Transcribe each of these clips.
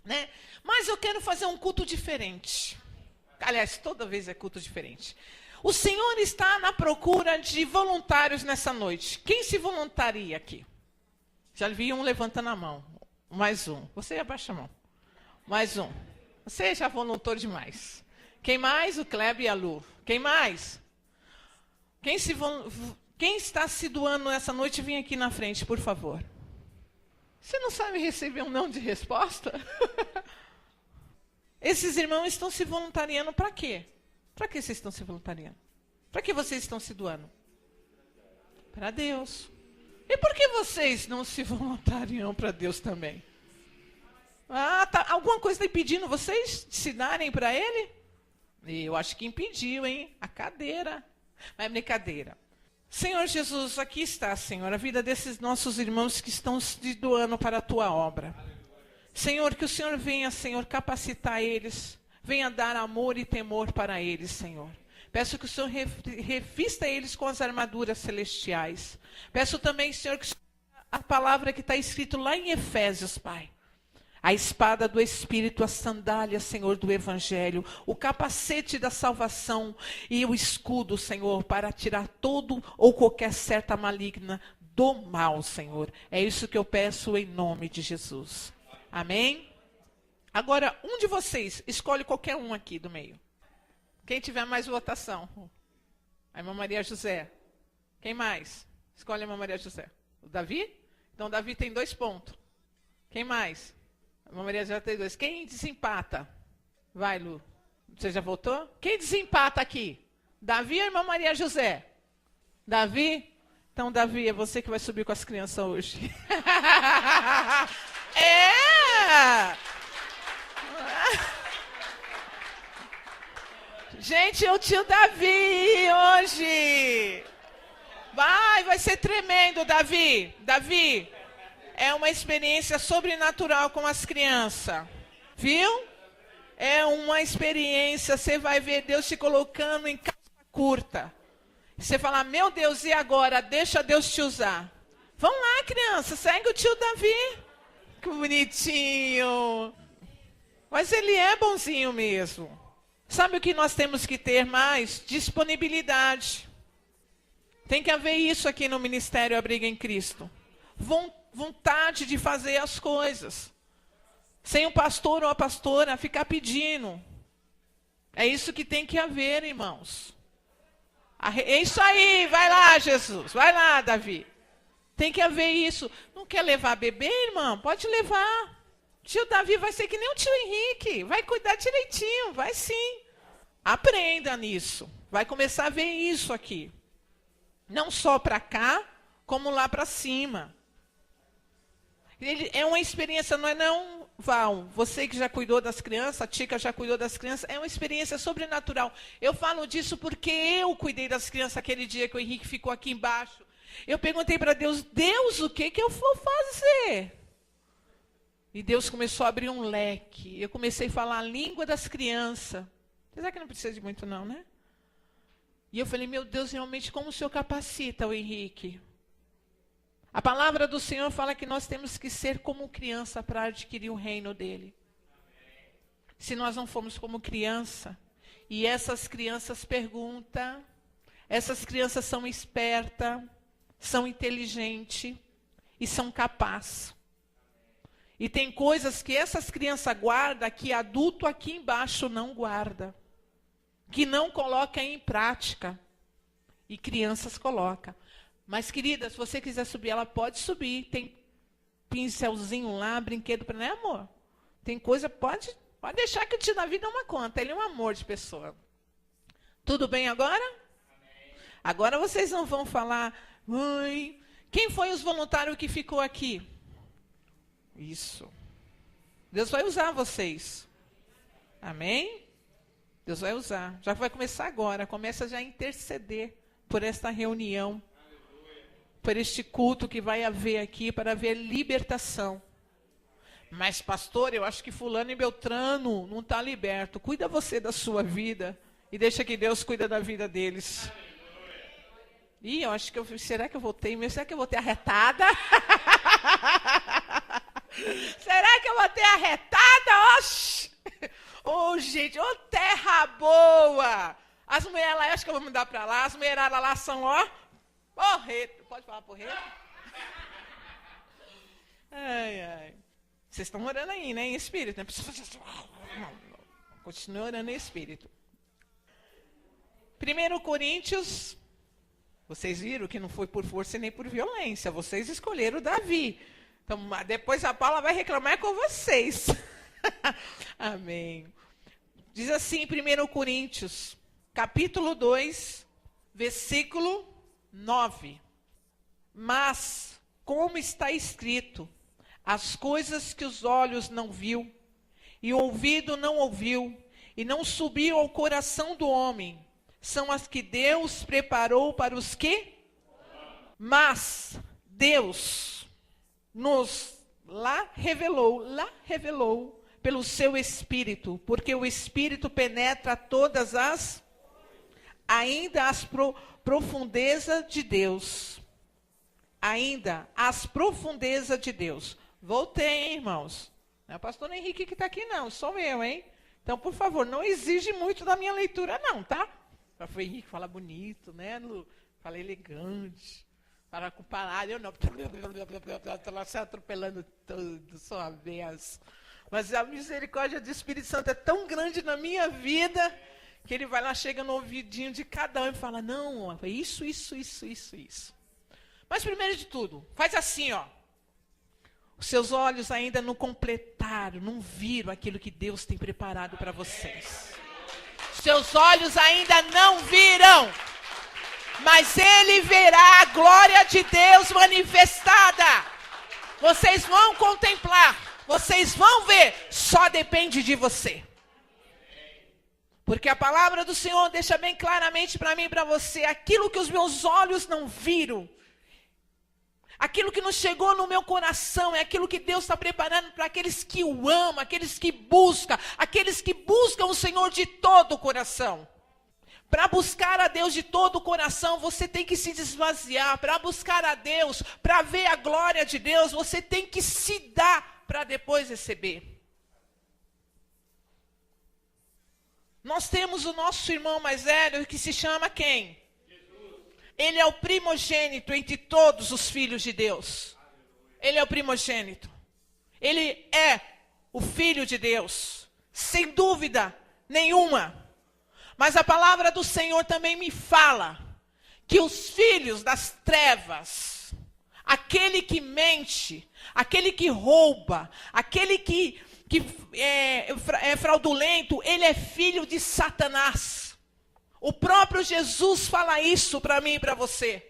né? Mas eu quero fazer um culto diferente. Aliás, toda vez é culto diferente. O Senhor está na procura de voluntários nessa noite. Quem se voluntaria aqui? Já vi um levantando a mão. Mais um. Você abaixa a mão. Mais um. Você já voluntou demais. Quem mais? O Kleber e a Lu. Quem mais? Quem está se doando nessa noite, vem aqui na frente, por favor. Você não sabe receber um não de resposta? Esses irmãos estão se voluntariando para quê? Para que vocês estão se voluntariando? Para que vocês estão se doando? Para Deus. E por que vocês não se voluntariam para Deus também? Alguma coisa está impedindo vocês de se darem para Ele? Eu acho que impediu, hein? A cadeira. Mas é brincadeira. Senhor Jesus, aqui está, Senhor, a vida desses nossos irmãos que estão se doando para a Tua obra. Senhor, que o Senhor venha, Senhor, capacitar eles, venha dar amor e temor para eles, Senhor. Peço que o Senhor revista eles com as armaduras celestiais. Peço também, Senhor, que a palavra que está escrito lá em Efésios, Pai. A espada do Espírito, a sandália, Senhor, do Evangelho, o capacete da salvação e o escudo, Senhor, para tirar todo ou qualquer seta maligna do mal, Senhor. É isso que eu peço em nome de Jesus. Amém? Agora, um de vocês, escolhe qualquer um aqui do meio. Quem tiver mais votação? A irmã Maria José. Quem mais? Escolhe a irmã Maria José. O Davi? Então, o Davi tem 2 pontos. Quem mais? A irmã Maria José tem 2. Quem desempata? Vai, Lu. Você já votou? Quem desempata aqui? Davi ou a irmã Maria José? Davi? Então, Davi, é você que vai subir com as crianças hoje. Gente, o tio Davi hoje. Vai ser tremendo, Davi. Davi, é uma experiência sobrenatural com as crianças. Viu? É uma experiência, você vai ver Deus te colocando em calça curta. Você fala, meu Deus, e agora? Deixa Deus te usar. Vão lá, criança, segue o tio Davi. Que bonitinho. Mas ele é bonzinho mesmo. Sabe o que nós temos que ter mais? Disponibilidade. Tem que haver isso aqui no Ministério Abriga em Cristo. Vontade de fazer as coisas. Sem o pastor ou a pastora ficar pedindo. É isso que tem que haver, irmãos. É isso aí, vai lá, Jesus. Vai lá, Davi. Tem que haver isso. Não quer levar bebê, irmão? Pode levar. Tio Davi vai ser que nem o tio Henrique. Vai cuidar direitinho, vai sim. Aprenda nisso. Vai começar a ver isso aqui. Não só para cá, como lá para cima. É uma experiência, não, Val, você que já cuidou das crianças, a Tica já cuidou das crianças, é uma experiência sobrenatural. Eu falo disso porque eu cuidei das crianças aquele dia que o Henrique ficou aqui embaixo. Eu perguntei para Deus, o que eu vou fazer? E Deus começou a abrir um leque. Eu comecei a falar a língua das crianças. Apesar que não precisa de muito não, né? E eu falei, meu Deus, realmente como o Senhor capacita o Henrique? A palavra do Senhor fala que nós temos que ser como criança para adquirir o reino dele. Se nós não formos como criança, e essas crianças perguntam, essas crianças são espertas, são inteligentes e são capazes. E tem coisas que essas crianças guardam que adulto aqui embaixo não guarda. Que não coloca em prática. E crianças colocam. Mas, querida, se você quiser subir, ela pode subir. Tem pincelzinho lá, brinquedo para, né, amor? Tem coisa, pode deixar que o tio Davi dá uma conta. Ele é um amor de pessoa. Tudo bem agora? Amém. Agora vocês não vão falar, mãe, quem foi os voluntários que ficou aqui? Isso. Deus vai usar vocês. Amém? Deus vai usar. Já vai começar agora. Começa já a interceder por esta reunião. Por este culto que vai haver aqui para haver libertação. Mas, pastor, eu acho que fulano e Beltrano não está liberto. Cuida você da sua vida e deixa que Deus cuida da vida deles. Ih, eu acho que será que eu voltei? Será que eu vou ter arretada? Será que eu vou ter arretada Ô, gente, ô terra boa! As mulheres lá, acho que eu vou mudar para lá, as mulheres lá são, ó, porreta. Pode falar porreta? Ai, ai. Vocês estão orando aí, né, em espírito, né? Continue orando em espírito. 1 Coríntios, vocês viram que não foi por força nem por violência, vocês escolheram Davi. Então, depois a Paula vai reclamar com vocês. Amém. Diz assim, 1 Coríntios, capítulo 2, versículo 9. Mas, como está escrito, as coisas que os olhos não viu, e o ouvido não ouviu, e não subiu ao coração do homem, são as que Deus preparou para os que? Mas Deus nos revelou pelo seu Espírito, porque o Espírito penetra todas ainda as profundezas de Deus. Ainda as profundezas de Deus. Voltei, hein, irmãos? Não é o pastor Henrique que está aqui, não. Sou eu, hein? Então, por favor, não exige muito da minha leitura, não, tá? O Henrique fala bonito, né, Lu? Fala elegante. Fala com parada. Eu não. Estou lá se atropelando tudo, só a vez. Mas a misericórdia do Espírito Santo é tão grande na minha vida que ele vai lá, chega no ouvidinho de cada um e fala, não, isso. Mas primeiro de tudo, faz assim, ó. Os seus olhos ainda não completaram, não viram aquilo que Deus tem preparado para vocês. Seus olhos ainda não viram, mas ele verá a glória de Deus manifestada. Vocês vão contemplar, vocês vão ver, só depende de você. Porque a palavra do Senhor deixa bem claramente para mim e para você, aquilo que os meus olhos não viram, aquilo que não chegou no meu coração, é aquilo que Deus está preparando para aqueles que o amam, aqueles que buscam o Senhor de todo o coração. Para buscar a Deus de todo o coração, você tem que se esvaziar. Para buscar a Deus, para ver a glória de Deus, você tem que se dar para depois receber. Nós temos o nosso irmão mais velho que se chama quem? Jesus. Ele é o primogênito entre todos os filhos de Deus. Ele é o primogênito. Ele é o filho de Deus, sem dúvida nenhuma. Mas a palavra do Senhor também me fala que os filhos das trevas, aquele que mente, aquele que rouba, aquele que é fraudulento, ele é filho de Satanás. O próprio Jesus fala isso para mim e para você.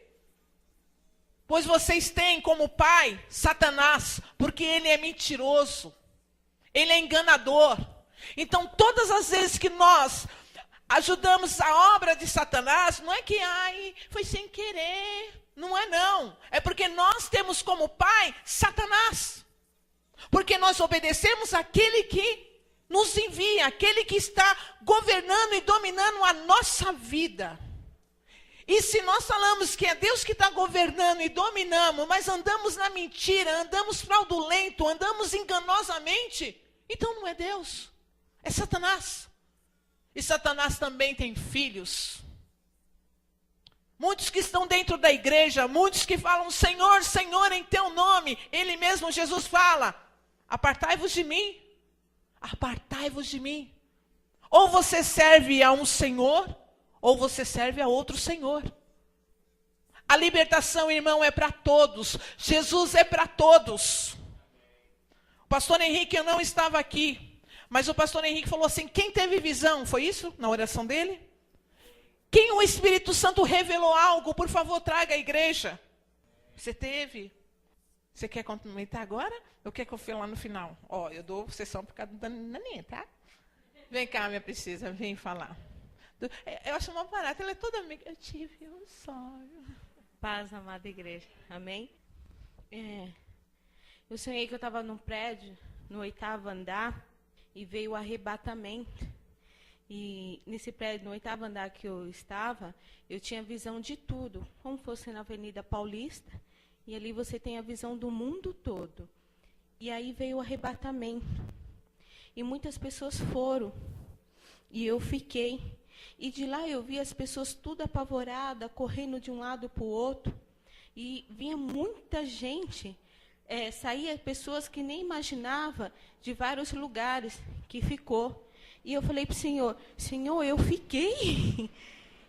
Pois vocês têm como pai Satanás, porque ele é mentiroso, ele é enganador. Então todas as vezes que nós ajudamos a obra de Satanás, não é que foi sem querer, não é não. É porque nós temos como pai Satanás. Porque nós obedecemos aquele que nos envia, aquele que está governando e dominando a nossa vida. E se nós falamos que é Deus que está governando e dominamos, mas andamos na mentira, andamos fraudulento, andamos enganosamente, então não é Deus, é Satanás. E Satanás também tem filhos. Muitos que estão dentro da igreja, muitos que falam, Senhor, Senhor, em teu nome. Ele mesmo, Jesus fala, apartai-vos de mim, apartai-vos de mim. Ou você serve a um Senhor, ou você serve a outro Senhor. A libertação, irmão, é para todos. Jesus é para todos. O pastor Henrique, eu não estava aqui, mas o pastor Henrique falou assim, quem teve visão? Foi isso? Na oração dele? Quem o Espírito Santo revelou algo, por favor, traga à igreja. Você teve? Você quer comentar agora? Ou quer que eu fale lá no final? Eu dou sessão por causa da Naninha, tá? Vem cá, minha princesa, vem falar. Eu acho uma barata, ela é toda amiga. Eu tive um sonho. Paz, amada igreja. Amém? Eu sonhei que eu estava num prédio, no 8º andar, e veio o arrebatamento. E nesse prédio, no 8º andar que eu estava, eu tinha visão de tudo, como fosse na Avenida Paulista, e ali você tem a visão do mundo todo. E aí veio o arrebatamento. E muitas pessoas foram. E eu fiquei. E de lá eu vi as pessoas tudo apavoradas, correndo de um lado para o outro. E vinha muita gente. Saía pessoas que nem imaginava, de vários lugares, que ficou. E eu falei para o Senhor, Senhor, eu fiquei.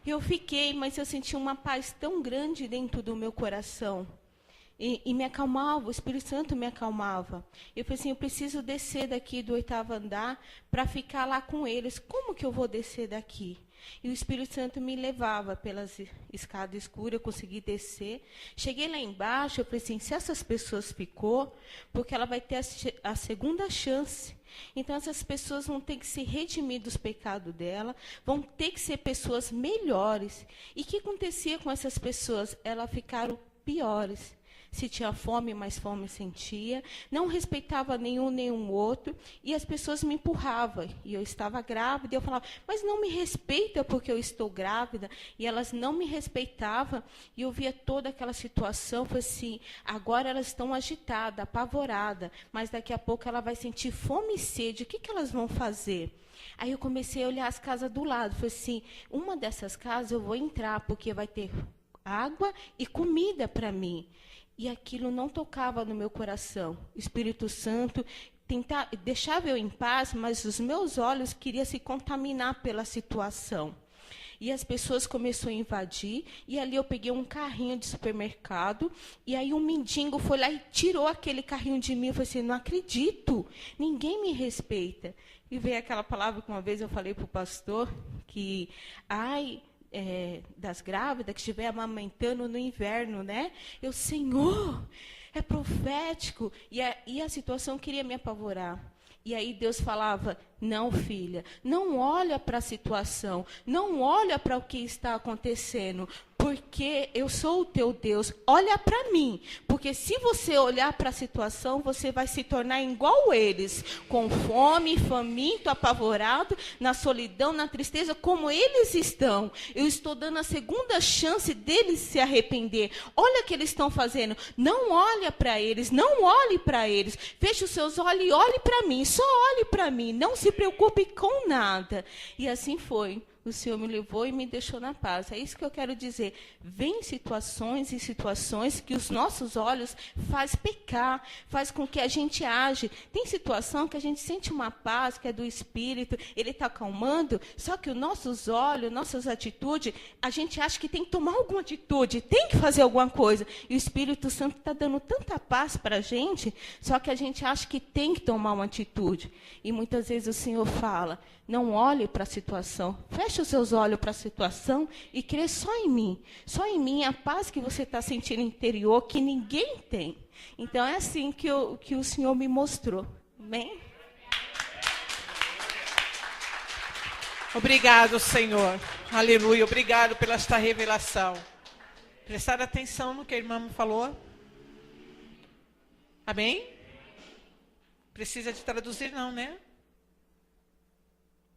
Eu fiquei, mas eu senti uma paz tão grande dentro do meu coração. E me acalmava, o Espírito Santo me acalmava. Eu falei assim, eu preciso descer daqui do 8º andar para ficar lá com eles. Como que eu vou descer daqui? E o Espírito Santo me levava pelas escadas escuras, eu consegui descer. Cheguei lá embaixo, eu falei assim, se essas pessoas ficou, porque ela vai ter a segunda chance. Então, essas pessoas vão ter que se redimir dos pecados dela, vão ter que ser pessoas melhores. E o que acontecia com essas pessoas? Elas ficaram piores. Se tinha fome, mais fome sentia. Não respeitava nenhum outro. E as pessoas me empurravam. E eu estava grávida. E eu falava, mas não me respeita porque eu estou grávida. E elas não me respeitavam. E eu via toda aquela situação. Falei assim, agora elas estão agitadas, apavoradas. Mas daqui a pouco ela vai sentir fome e sede. O que elas vão fazer? Aí eu comecei a olhar as casas do lado. Falei assim, uma dessas casas eu vou entrar, porque vai ter água e comida para mim. E aquilo não tocava no meu coração. O Espírito Santo deixava eu em paz, mas os meus olhos queriam se contaminar pela situação. E as pessoas começaram a invadir, e ali eu peguei um carrinho de supermercado, e aí um mendigo foi lá e tirou aquele carrinho de mim. Eu falei assim, não acredito, ninguém me respeita. E veio aquela palavra que uma vez eu falei para o pastor, que, das grávidas que estiver amamentando no inverno, né? Eu, Senhor, é profético. E a situação queria me apavorar. E aí Deus falava, não, filha, não olha para a situação, não olha para o que está acontecendo, porque eu sou o teu Deus, olha para mim, porque se você olhar para a situação, você vai se tornar igual eles, com fome, faminto, apavorado, na solidão, na tristeza, como eles estão. Eu estou dando a segunda chance deles se arrepender. Olha o que eles estão fazendo, não olha para eles, não olhe para eles, feche os seus olhos e olhe para mim, só olhe para mim, não se preocupe com nada. E assim foi. O Senhor me levou e me deixou na paz. É isso que eu quero dizer. Vem situações e situações que os nossos olhos faz pecar, faz com que a gente age. Tem situação que a gente sente uma paz, que é do Espírito, ele está acalmando, só que os nossos olhos, nossas atitudes, a gente acha que tem que tomar alguma atitude, tem que fazer alguma coisa. E o Espírito Santo está dando tanta paz para a gente, só que a gente acha que tem que tomar uma atitude. E muitas vezes o Senhor fala, não olhe para a situação, feche os seus olhos para a situação e crê só em mim. Só em mim, a paz que você está sentindo interior, que ninguém tem. Então, é assim que o Senhor me mostrou. Amém? Obrigado, Senhor. Aleluia. Obrigado pela esta revelação. Prestar atenção no que a irmã falou. Amém? Precisa de traduzir, não, né?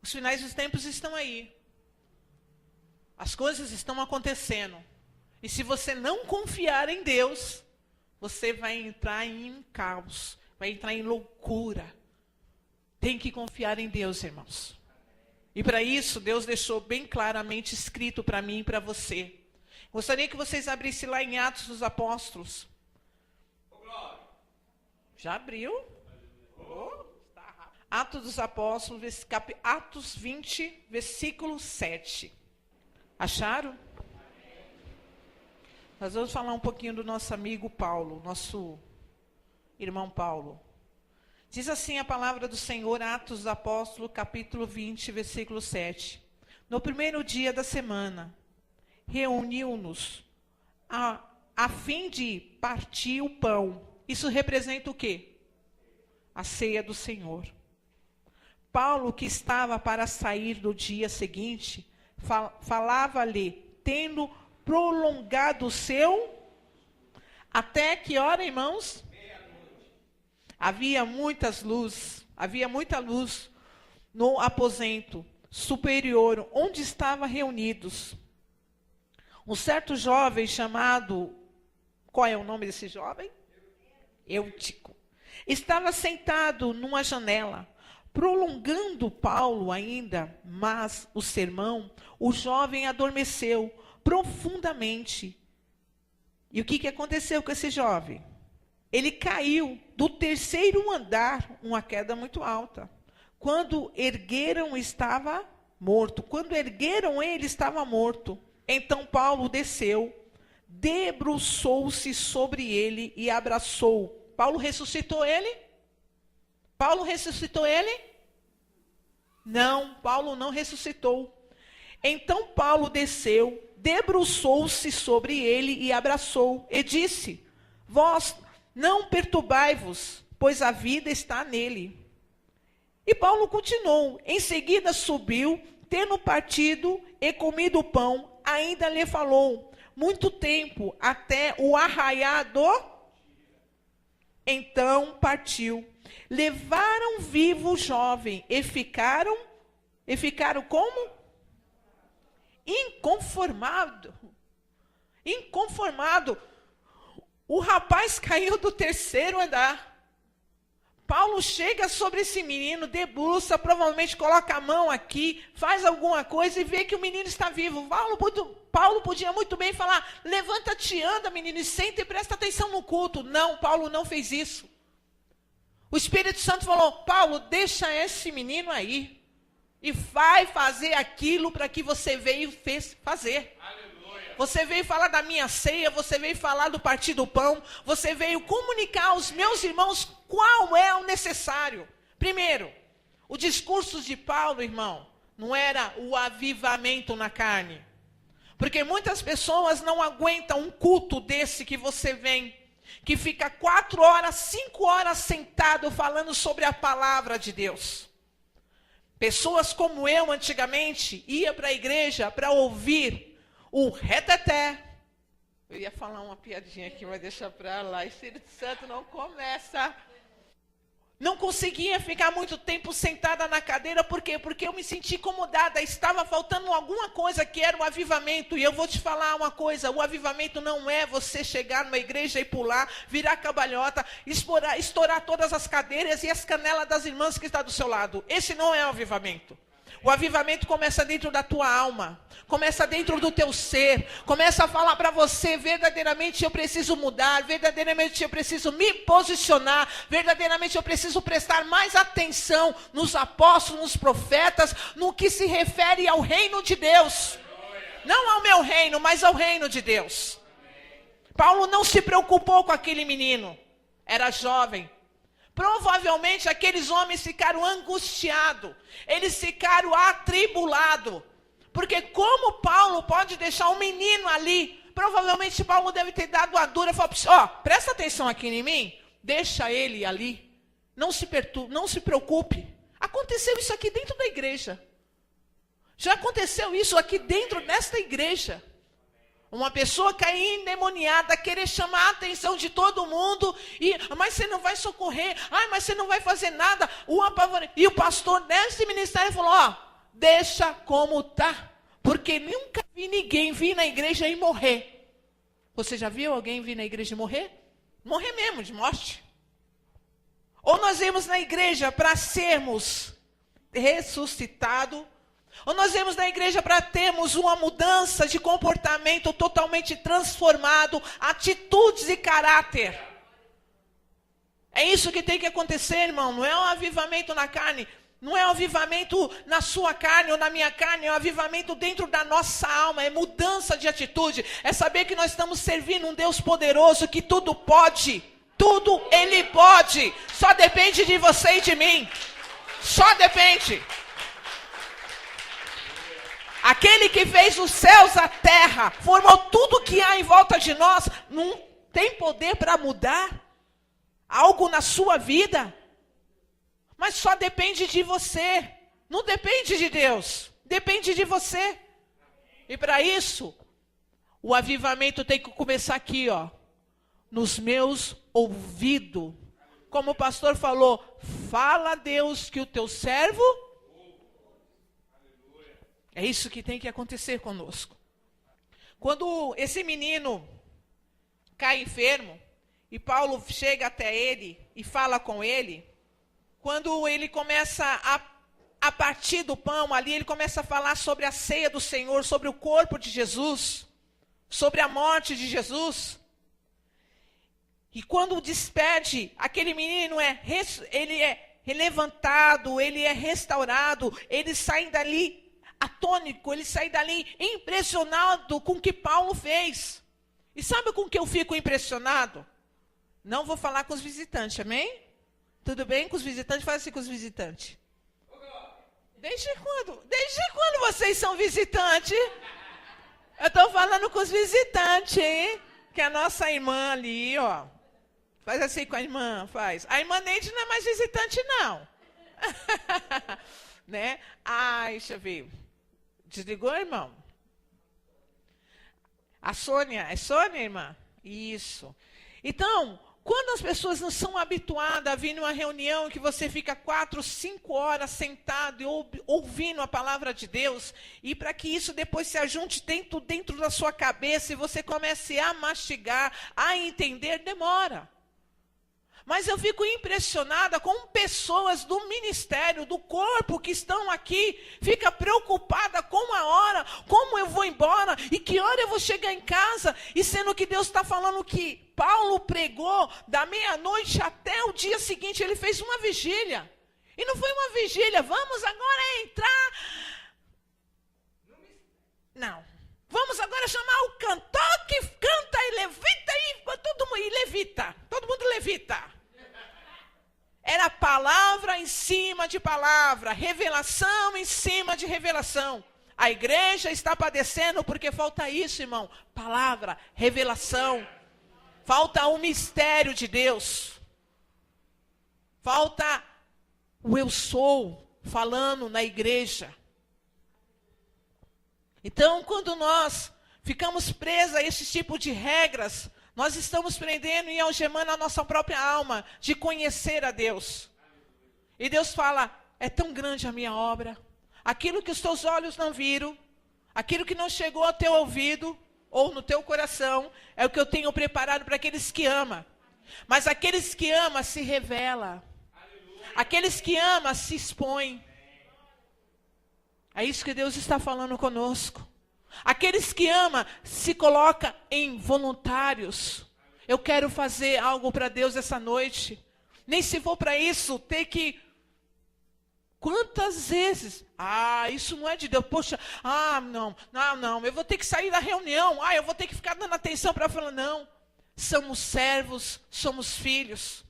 Os finais dos tempos estão aí. As coisas estão acontecendo. E se você não confiar em Deus, você vai entrar em caos, vai entrar em loucura. Tem que confiar em Deus, irmãos. E para isso, Deus deixou bem claramente escrito para mim e para você. Gostaria que vocês abrissem lá em Atos dos Apóstolos. Já abriu? Atos dos Apóstolos, Atos 20, versículo 7. Acharam? Nós vamos falar um pouquinho do nosso amigo Paulo, nosso irmão Paulo. Diz assim a palavra do Senhor, Atos dos Apóstolos, capítulo 20, versículo 7. No primeiro dia da semana, reuniu-nos a fim de partir o pão. Isso representa o quê? A ceia do Senhor. Paulo, que estava para sair no dia seguinte, falava-lhe, tendo prolongado o seu... Até que hora, irmãos? Meia-noite. Havia muita luz no aposento superior, onde estavam reunidos. Um certo jovem chamado... Qual é o nome desse jovem? Eutico. Estava sentado numa janela. Prolongando Paulo ainda mais o sermão, o jovem adormeceu profundamente. E o que aconteceu com esse jovem? Ele caiu do terceiro andar, uma queda muito alta. Quando ergueram, estava morto. Quando ergueram ele, estava morto. Então Paulo desceu, debruçou-se sobre ele e abraçou. Paulo ressuscitou ele? Paulo ressuscitou ele? Não, Paulo não ressuscitou. Então Paulo desceu, debruçou-se sobre ele e abraçou, e disse: vós não perturbai-vos, pois a vida está nele. E Paulo continuou. Em seguida subiu, tendo partido e comido o pão, ainda lhe falou muito tempo, até o arraiar do... Então partiu. Levaram vivo o jovem e ficaram como? Inconformado. O rapaz caiu do terceiro andar. Paulo chega sobre esse menino, debruça, provavelmente coloca a mão aqui, faz alguma coisa e vê que o menino está vivo. Paulo podia muito bem falar: levanta-te, anda, menino, e senta e presta atenção no culto. Não, Paulo não fez isso. O Espírito Santo falou: Paulo, deixa esse menino aí e vai fazer aquilo para que você veio fazer. Aleluia. Você veio falar da minha ceia, você veio falar do partir do pão, você veio comunicar aos meus irmãos qual é o necessário. Primeiro, o discurso de Paulo, irmão, não era o avivamento na carne. Porque muitas pessoas não aguentam um culto desse que você vem, que fica 4 horas, 5 horas sentado falando sobre a palavra de Deus. Pessoas como eu, antigamente, ia para a igreja para ouvir o reteté. Eu ia falar uma piadinha aqui, mas deixa para lá. Espírito Santo não começa. Não conseguia ficar muito tempo sentada na cadeira. Por quê? Porque eu me senti incomodada. Estava faltando alguma coisa que era o avivamento. E eu vou te falar uma coisa. O avivamento não é você chegar numa igreja e pular, virar cabalhota, estourar todas as cadeiras e as canelas das irmãs que estão do seu lado. Esse não é o avivamento. O avivamento começa dentro da tua alma, começa dentro do teu ser, começa a falar para você: verdadeiramente eu preciso mudar, verdadeiramente eu preciso me posicionar, verdadeiramente eu preciso prestar mais atenção nos apóstolos, nos profetas, no que se refere ao reino de Deus. Não ao meu reino, mas ao reino de Deus. Paulo não se preocupou com aquele menino, era jovem. Provavelmente aqueles homens ficaram angustiados, eles ficaram atribulados. Porque como Paulo pode deixar um menino ali? Provavelmente Paulo deve ter dado a dura e falou: presta atenção aqui em mim, deixa ele ali, não se perturbe, não se preocupe. Aconteceu isso aqui dentro da igreja. Já aconteceu isso aqui dentro desta igreja. Uma pessoa cair endemoniada, querer chamar a atenção de todo mundo, mas você não vai socorrer, mas você não vai fazer nada. E o pastor desse ministério falou: deixa como está, porque nunca vi ninguém vir na igreja e morrer. Você já viu alguém vir na igreja e morrer? Morrer mesmo, de morte. Ou nós vemos na igreja para sermos ressuscitados, ou nós vemos na igreja para termos uma mudança de comportamento totalmente transformado, atitudes e caráter. É isso que tem que acontecer, irmão. Não é um avivamento na carne, não é um avivamento na sua carne ou na minha carne, é um avivamento dentro da nossa alma, é mudança de atitude, é saber que nós estamos servindo um Deus poderoso que tudo pode, tudo Ele pode, só depende de você e de mim, só depende. Aquele que fez os céus, a terra, formou tudo que há em volta de nós, não tem poder para mudar algo na sua vida? Mas só depende de você, não depende de Deus, depende de você. E para isso, o avivamento tem que começar aqui, nos meus ouvidos. Como o pastor falou, fala a Deus que o teu servo... É isso que tem que acontecer conosco. Quando esse menino cai enfermo, e Paulo chega até ele e fala com ele, quando ele começa a partir do pão, ali ele começa a falar sobre a ceia do Senhor, sobre o corpo de Jesus, sobre a morte de Jesus. E quando despede, aquele menino ele é levantado, ele é restaurado, ele sai dali atônico, ele sai dali impressionado com o que Paulo fez. E sabe com que eu fico impressionado? Não vou falar com os visitantes, amém? Tudo bem com os visitantes? Fala assim com os visitantes. Desde quando? Desde quando vocês são visitantes? Eu estou falando com os visitantes, hein? Que a nossa irmã ali, ó. Faz assim com a irmã, faz. A irmã Neide não é mais visitante, não. Né? Ai, deixa eu ver. Desligou, irmão? A Sônia. É Sônia, irmã? Isso. Então, quando as pessoas não são habituadas a vir numa reunião que você fica 4, 5 horas sentado e ouvindo a palavra de Deus, e para que isso depois se ajunte dentro da sua cabeça e você comece a mastigar, a entender, demora. Mas eu fico impressionada com pessoas do ministério, do corpo que estão aqui, fica preocupada com a hora, como eu vou embora e que hora eu vou chegar em casa, e sendo que Deus está falando que Paulo pregou da meia-noite até o dia seguinte, ele fez uma vigília. E não foi uma vigília, vamos agora entrar. Não. Vamos agora chamar o cantor que canta e levita e levita. Todo mundo levita. Era palavra em cima de palavra, revelação em cima de revelação. A igreja está padecendo porque falta isso, irmão. Palavra, revelação. Falta o mistério de Deus. Falta o eu sou falando na igreja. Então, quando nós ficamos presos a esse tipo de regras, nós estamos prendendo e algemando a nossa própria alma de conhecer a Deus. E Deus fala, é tão grande a minha obra. Aquilo que os teus olhos não viram, aquilo que não chegou ao teu ouvido ou no teu coração, é o que eu tenho preparado para aqueles que amam. Mas aqueles que amam se revelam. Aqueles que amam se expõem. É isso que Deus está falando conosco. Aqueles que amam se colocam em voluntários. Eu quero fazer algo para Deus essa noite. Nem se for para isso, ter que... Quantas vezes? Isso não é de Deus. Poxa, não. Eu vou ter que sair da reunião. Eu vou ter que ficar dando atenção para falar. Não. Somos servos, somos filhos.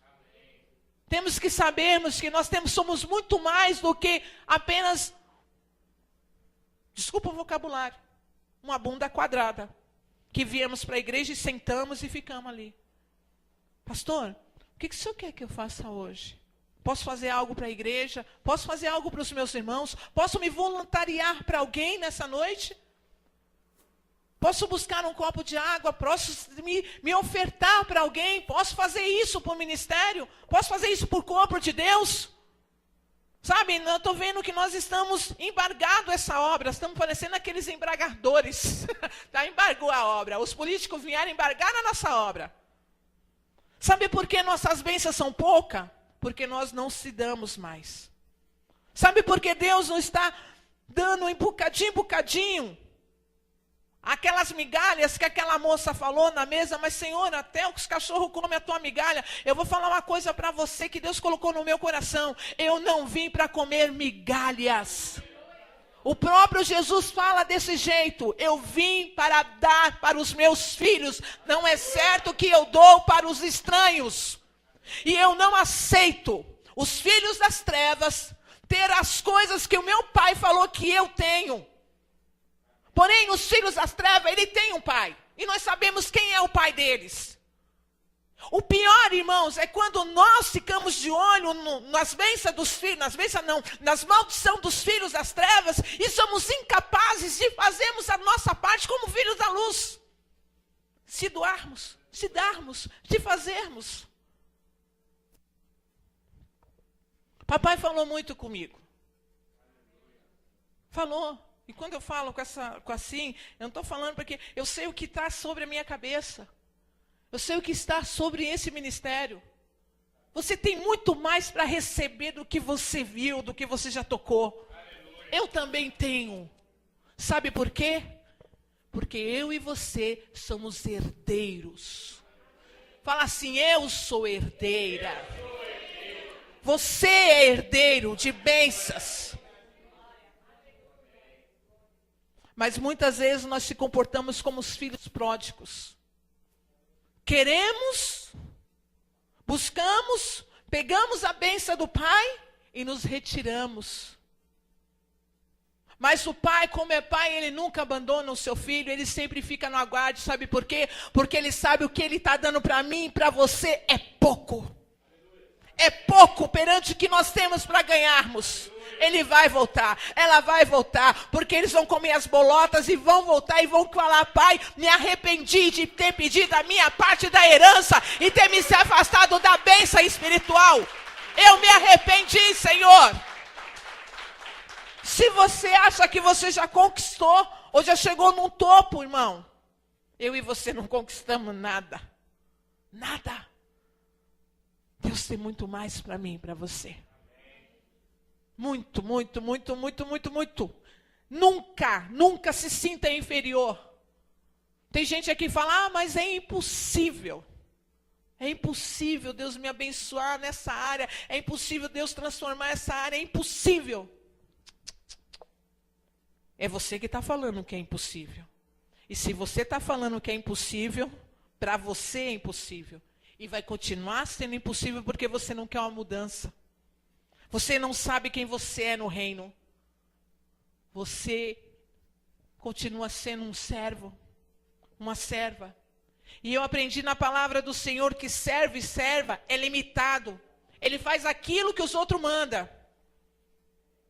Temos que sabermos que nós somos muito mais do que apenas... Desculpa o vocabulário. Uma bunda quadrada. Que viemos para a igreja e sentamos e ficamos ali. Pastor, o que o senhor quer que eu faça hoje? Posso fazer algo para a igreja? Posso fazer algo para os meus irmãos? Posso me voluntariar para alguém nessa noite? Posso buscar um copo de água? Posso me ofertar para alguém? Posso fazer isso por ministério? Posso fazer isso por corpo de Deus? Sabe, eu estou vendo que nós estamos embargando essa obra, estamos parecendo aqueles embargadores. Embargou a obra, os políticos vieram embargar a nossa obra. Sabe por que nossas bênçãos são poucas? Porque nós não se damos mais. Sabe por que Deus não está dando em bocadinho? Aquelas migalhas que aquela moça falou na mesa, mas Senhor, até os cachorros comem a tua migalha. Eu vou falar uma coisa para você que Deus colocou no meu coração. Eu não vim para comer migalhas. O próprio Jesus fala desse jeito. Eu vim para dar para os meus filhos. Não é certo que eu dou para os estranhos. E eu não aceito os filhos das trevas ter as coisas que o meu pai falou que eu tenho. Porém, os filhos das trevas, ele tem um pai. E nós sabemos quem é o pai deles. O pior, irmãos, é quando nós ficamos de olho nas bênçãos dos filhos, nas maldições dos filhos das trevas, e somos incapazes de fazermos a nossa parte como filhos da luz. Se doarmos, se darmos, se fazermos. Papai falou muito comigo. Falou. E quando eu falo com assim, eu não estou falando porque eu sei o que está sobre a minha cabeça. Eu sei o que está sobre esse ministério. Você tem muito mais para receber do que você viu, do que você já tocou. Eu também tenho. Sabe por quê? Porque eu e você somos herdeiros. Fala assim, eu sou herdeira. Você é herdeiro de bênçãos. Mas muitas vezes nós se comportamos como os filhos pródigos. Queremos, buscamos, pegamos a bênção do pai e nos retiramos. Mas o pai, como é pai, ele nunca abandona o seu filho, ele sempre fica no aguardo. Sabe por quê? Porque ele sabe o que ele está dando para mim e para você é pouco. É pouco perante o que nós temos para ganharmos. Ele vai voltar, ela vai voltar, porque eles vão comer as bolotas e vão voltar e vão falar, pai, me arrependi de ter pedido a minha parte da herança e ter me se afastado da bênção espiritual. Eu me arrependi, Senhor. Se você acha que você já conquistou ou já chegou num topo, irmão, eu e você não conquistamos nada. Nada. Deus tem muito mais para mim e para você. Muito, muito, muito, muito, muito, muito. Nunca se sinta inferior. Tem gente aqui que fala, mas é impossível. É impossível Deus me abençoar nessa área. É impossível Deus transformar essa área. É impossível. É você que está falando que é impossível. E se você está falando que é impossível, para você é impossível. E vai continuar sendo impossível porque você não quer uma mudança. Você não sabe quem você é no reino. Você continua sendo um servo, uma serva. E eu aprendi na palavra do Senhor que servo e serva é limitado. Ele faz aquilo que os outros mandam.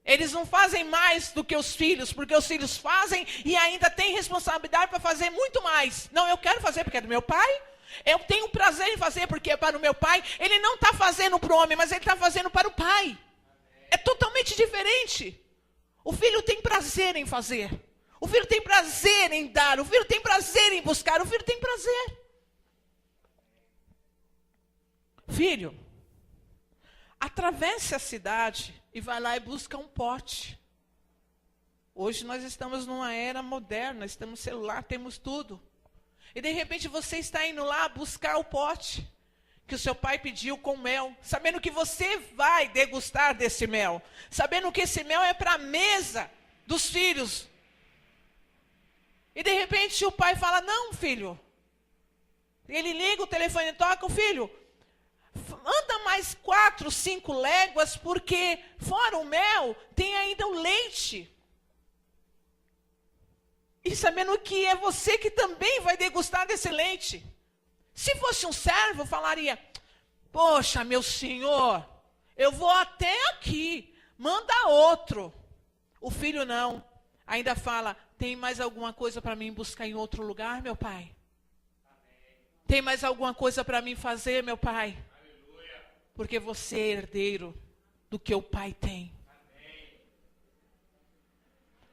Eles não fazem mais do que os filhos, porque os filhos fazem e ainda têm responsabilidade para fazer muito mais. Não, eu quero fazer porque é do meu pai. Eu tenho prazer em fazer porque é para o meu pai. Ele não está fazendo para o homem, mas ele está fazendo para o pai. É totalmente diferente. O filho tem prazer em fazer. O filho tem prazer em dar. O filho tem prazer em buscar. O filho tem prazer. Filho, atravesse a cidade e vai lá e busca um pote. Hoje nós estamos numa era moderna. Temos celular, temos tudo. E de repente você está indo lá buscar o pote que o seu pai pediu com mel, sabendo que você vai degustar desse mel, sabendo que esse mel é para a mesa dos filhos. E de repente o pai fala, não, filho. Ele liga o telefone e toca, o filho, anda mais 4, 5 léguas, porque fora o mel, tem ainda o leite. E sabendo que é você que também vai degustar desse leite. Se fosse um servo, falaria, poxa, meu senhor, eu vou até aqui, manda outro. O filho não, ainda fala, tem mais alguma coisa para mim buscar em outro lugar, meu pai? Tem mais alguma coisa para mim fazer, meu pai? Porque você é herdeiro do que o pai tem.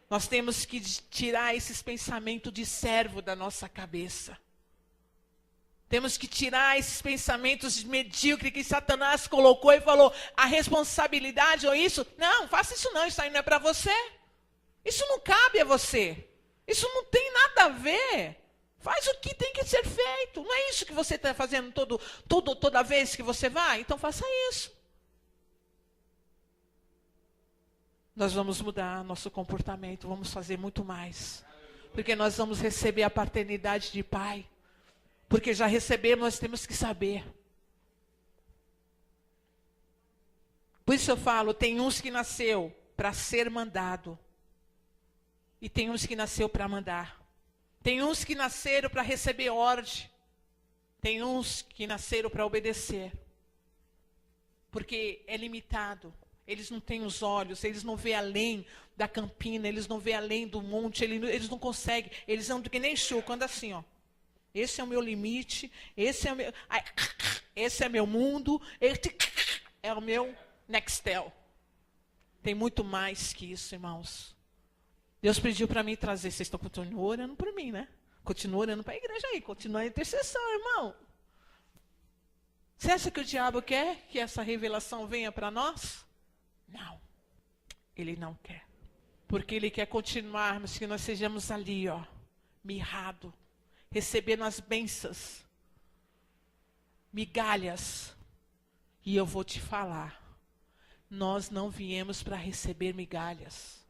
Nós temos que tirar esses pensamentos de servo da nossa cabeça. Temos que tirar esses pensamentos de medíocre que Satanás colocou e falou, a responsabilidade ou isso, não, faça isso não, isso aí não é para você. Isso não cabe a você. Isso não tem nada a ver. Faz o que tem que ser feito. Não é isso que você está fazendo toda vez que você vai? Então faça isso. Nós vamos mudar nosso comportamento, vamos fazer muito mais. Porque nós vamos receber a paternidade de pai. Porque já recebemos, nós temos que saber. Por isso eu falo, tem uns que nasceu para ser mandado. E tem uns que nasceu para mandar. Tem uns que nasceram para receber ordem. Tem uns que nasceram para obedecer. Porque é limitado. Eles não têm os olhos, eles não vêem além da campina, eles não vêem além do monte, eles não conseguem. Eles andam que nem chuco, andam assim, ó. Esse é o meu limite, esse é meu mundo, este é o meu nextel. Tem muito mais que isso, irmãos. Deus pediu para mim trazer, vocês estão continuando orando por mim, né? Continua orando para a igreja aí, continua a intercessão, irmão. Você acha que o diabo quer que essa revelação venha para nós? Não. Ele não quer. Porque ele quer continuarmos, que nós sejamos ali, ó, mirrado, recebendo as bênçãos, migalhas. E eu vou te falar, nós não viemos para receber migalhas.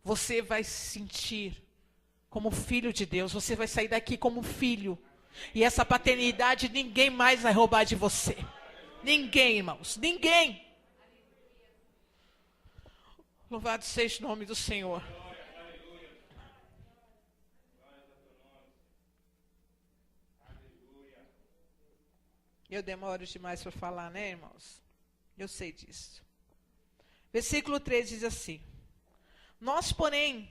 Você vai se sentir como filho de Deus, você vai sair daqui como filho. E essa paternidade ninguém mais vai roubar de você. Ninguém, irmãos, ninguém. Louvado seja o nome do Senhor. Eu demoro demais para falar, né, irmãos? Eu sei disso. Versículo 3 diz assim: nós, porém,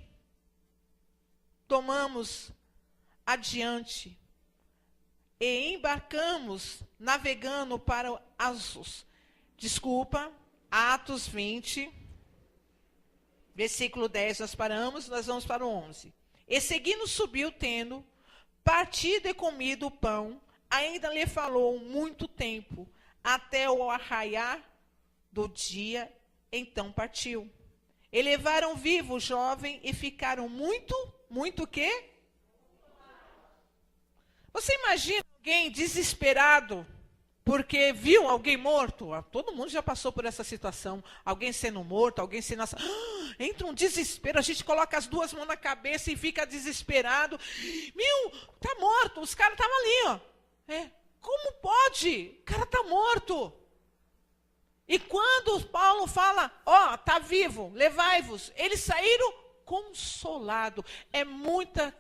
tomamos adiante e embarcamos navegando para Atos 20, versículo 10 nós paramos, nós vamos para o 11. E seguindo subiu, tendo partido e comido o pão, ainda lhe falou muito tempo, até o arraiar do dia, então partiu. E levaram vivo o jovem e ficaram muito o quê? Você imagina alguém desesperado porque viu alguém morto? Todo mundo já passou por essa situação. Alguém sendo morto, alguém sendo... entra um desespero, a gente coloca as duas mãos na cabeça e fica desesperado. Tá morto, os caras estavam ali, ó. Como pode? O cara tá morto. E quando Paulo fala, tá vivo, levai-vos, eles saíram consolado.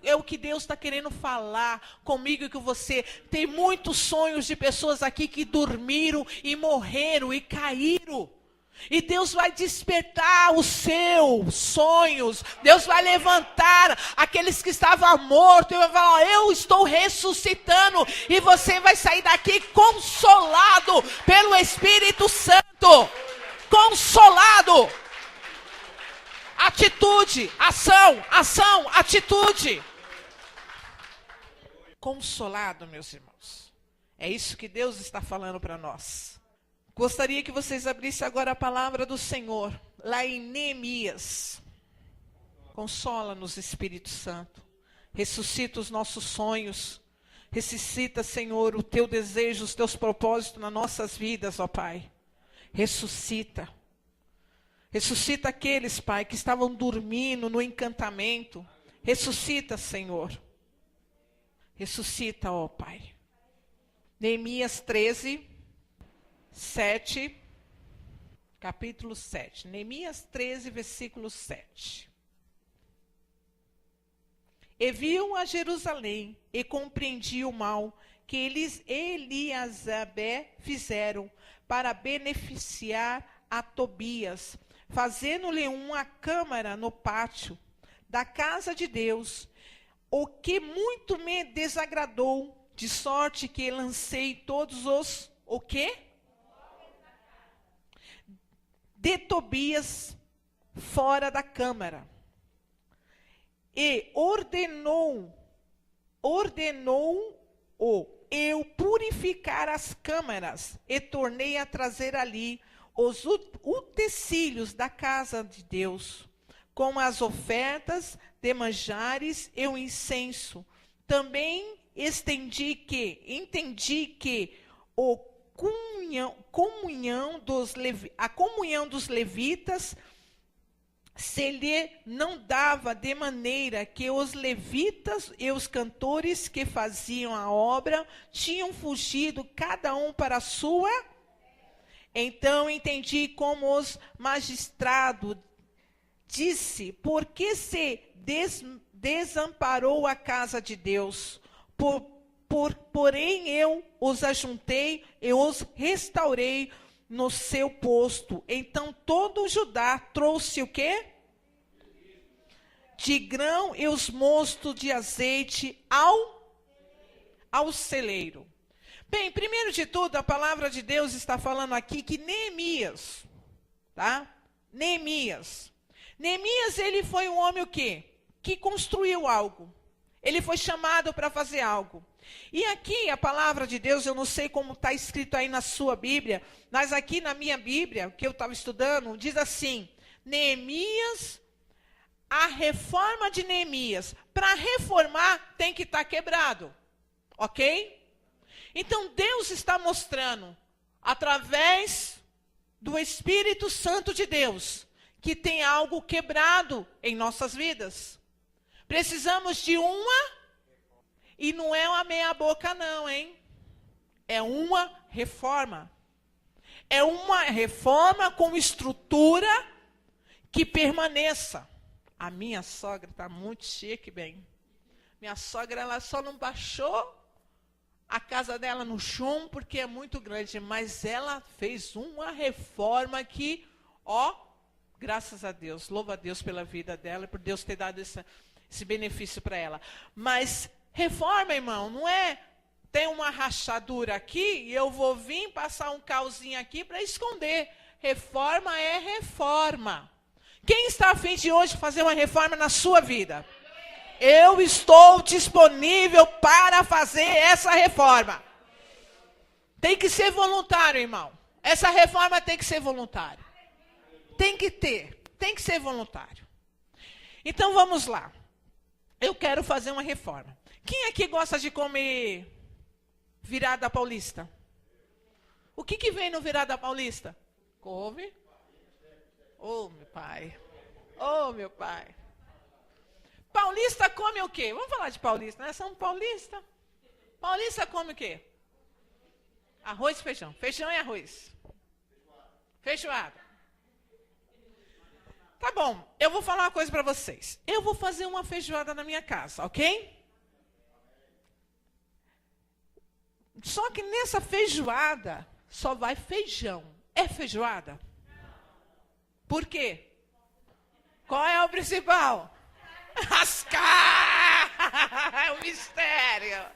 É o que Deus está querendo falar comigo e com você. Tem muitos sonhos de pessoas aqui que dormiram e morreram e caíram. E Deus vai despertar os seus sonhos. Deus vai levantar aqueles que estavam mortos. Ele vai falar, eu estou ressuscitando. E você vai sair daqui consolado pelo Espírito Santo. Consolado. Atitude, ação, atitude. Consolado, meus irmãos. É isso que Deus está falando para nós. Gostaria que vocês abrissem agora a palavra do Senhor, lá em Neemias. Consola-nos, Espírito Santo. Ressuscita os nossos sonhos. Ressuscita, Senhor, o teu desejo, os teus propósitos nas nossas vidas, ó Pai. Ressuscita. Ressuscita aqueles, Pai, que estavam dormindo no encantamento. Ressuscita, Senhor. Ressuscita, ó Pai. Neemias 13, 7. Capítulo 7. Neemias 13, versículo 7. E viu a Jerusalém e compreendi o mal que Eliasabé fizeram para beneficiar a Tobias, fazendo-lhe uma câmara no pátio da casa de Deus, o que muito me desagradou, de sorte que lancei todos os, o quê? De Tobias fora da câmara. E ordenou eu purificar as câmaras, e tornei a trazer ali os utensílios da casa de Deus, com as ofertas de manjares e o incenso. Também entendi que a comunhão dos levitas se lhe não dava, de maneira que os levitas e os cantores que faziam a obra tinham fugido, cada um para a sua. Então entendi como os magistrados disse, por que se desamparou a casa de Deus? Porém eu os ajuntei e os restaurei no seu posto. Então todo Judá trouxe o quê? De grão e os mostos de azeite ao celeiro. Bem, primeiro de tudo, a palavra de Deus está falando aqui que Neemias, tá? Neemias, ele foi um homem o quê? Que construiu algo. Ele foi chamado para fazer algo. E aqui a palavra de Deus, eu não sei como está escrito aí na sua Bíblia, mas aqui na minha Bíblia, que eu estava estudando, diz assim, Neemias, a reforma de Neemias. Para reformar, tem que estar quebrado. Ok? Então Deus está mostrando, através do Espírito Santo de Deus, que tem algo quebrado em nossas vidas. Precisamos de uma, e não é uma meia boca não, hein? É uma reforma. É uma reforma com estrutura que permaneça. A minha sogra está muito chique, bem. Minha sogra, ela só não baixou a casa dela no chão porque é muito grande, mas ela fez uma reforma que, graças a Deus, louva a Deus pela vida dela, por Deus ter dado esse benefício para ela. Mas reforma, irmão, não é tem uma rachadura aqui e eu vou vir passar um calzinho aqui para esconder. Reforma é reforma. Quem está a fim de hoje fazer uma reforma na sua vida? Eu estou disponível para fazer essa reforma. Tem que ser voluntário, irmão. Essa reforma tem que ser voluntária. Tem que ser voluntário. Então vamos lá. Eu quero fazer uma reforma. Quem aqui gosta de comer virada paulista? O que vem no virada paulista? Couve. Oh, meu pai. Oh, meu pai. Paulista come o quê? Vamos falar de paulista, né? São paulista. Paulista come o quê? Arroz e feijão. Feijão e arroz. Feijoada. Tá bom, eu vou falar uma coisa para vocês. Eu vou fazer uma feijoada na minha casa, ok? Só que nessa feijoada só vai feijão. É feijoada? Por quê? Qual é o principal? Rascar! É um mistério.